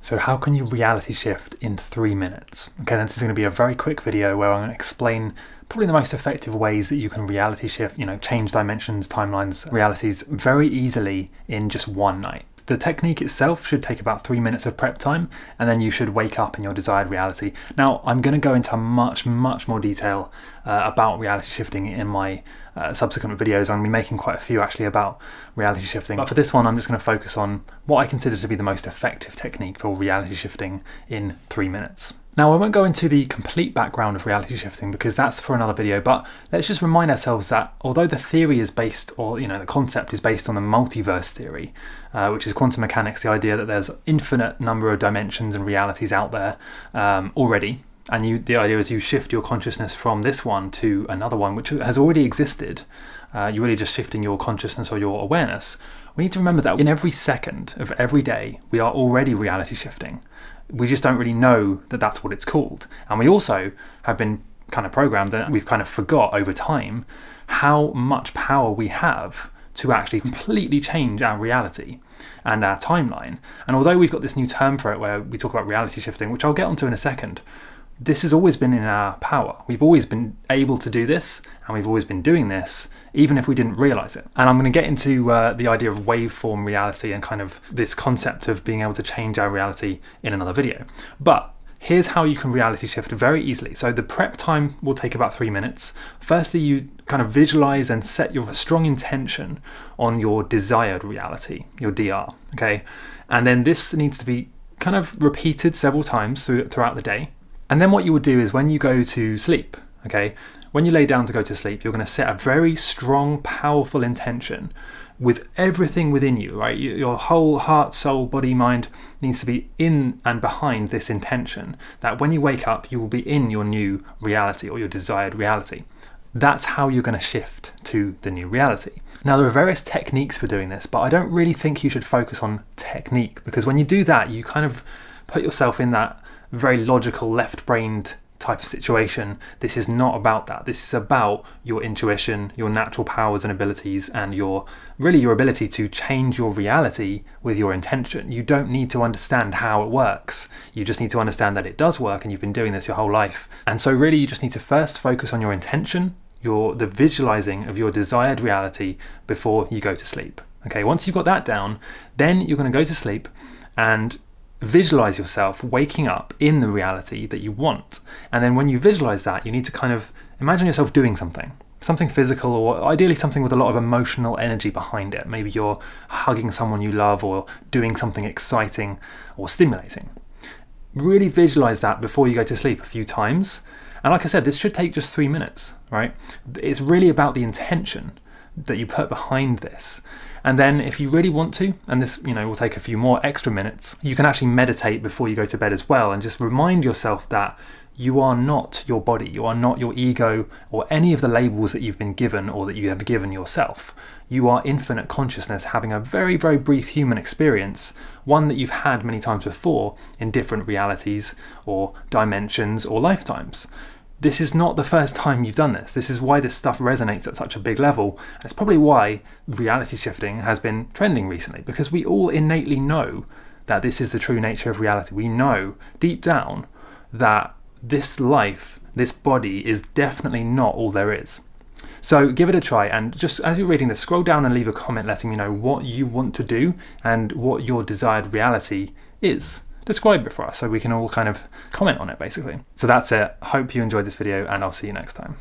So how can you reality shift in 3 minutes? Okay, this is going to be a very quick video where I'm going to explain probably the most effective ways that you can reality shift, change dimensions, timelines, realities very easily in just one night. The technique itself should take about 3 minutes of prep time, and then you should wake up in your desired reality. Now, I'm going to go into much more detail about reality shifting in my subsequent videos. I'm going to be making quite a few actually about reality shifting. But for this one, I'm just going to focus on what I consider to be the most effective technique for reality shifting in 3 minutes. Now, I won't go into the complete background of reality shifting because that's for another video, but let's just remind ourselves that although the theory is based, or the concept is based on the multiverse theory, which is quantum mechanics, the idea that there's infinite number of dimensions and realities out there already, and the idea is you shift your consciousness from this one to another one which has already existed. You're really just shifting your consciousness or your awareness. We need to remember that in every second of every day, we are already reality shifting. We just don't really know that that's what it's called. And we also have been kind of programmed, and we've kind of forgot over time how much power we have to actually completely change our reality and our timeline. And although we've got this new term for it where we talk about reality shifting, which I'll get onto in a second, this has always been in our power. We've always been able to do this, and we've always been doing this, even if we didn't realize it. And I'm going to get into the idea of waveform reality and kind of this concept of being able to change our reality in another video. But here's how you can reality shift very easily. So the prep time will take about 3 minutes. Firstly, you kind of visualize and set your strong intention on your desired reality, your DR, okay? And then this needs to be kind of repeated several times throughout the day. And then what you would do is when you go to sleep, okay, when you lay down to go to sleep, you're going to set a very strong, powerful intention with everything within you, right? Your whole heart, soul, body, mind needs to be in and behind this intention that when you wake up, you will be in your new reality or your desired reality. That's how you're going to shift to the new reality. Now, there are various techniques for doing this, but I don't really think you should focus on technique, because when you do that, you kind of put yourself in that very logical, left-brained type of situation. This is not about that. This is about your intuition, your natural powers and abilities, and your ability to change your reality with your intention. You don't need to understand how it works. You just need to understand that it does work, and you've been doing this your whole life. And so really you just need to first focus on your intention, the visualizing of your desired reality before you go to sleep. Okay, once you've got that down, then you're going to go to sleep and visualize yourself waking up in the reality that you want. And then when you visualize that, you need to kind of imagine yourself doing something physical, or ideally something with a lot of emotional energy behind it. Maybe you're hugging someone you love, or doing something exciting or stimulating. Really visualize that before you go to sleep a few times. And like I said, this should take just 3 minutes, right? It's really about the intention that you put behind this. And then if you really want to, and this will take a few more extra minutes, you can actually meditate before you go to bed as well, and just remind yourself that you are not your body, you are not your ego, or any of the labels that you've been given or that you have given yourself. You are infinite consciousness having a very brief human experience, one that you've had many times before in different realities or dimensions or lifetimes. This is not the first time you've done this. This is why this stuff resonates at such a big level. And it's probably why reality shifting has been trending recently, because we all innately know that this is the true nature of reality. We know deep down that this life, this body, is definitely not all there is. So give it a try, and just as you're reading this, scroll down and leave a comment letting me know what you want to do and what your desired reality is. Describe it for us so we can all kind of comment on it, basically. So that's it. Hope you enjoyed this video, and I'll see you next time.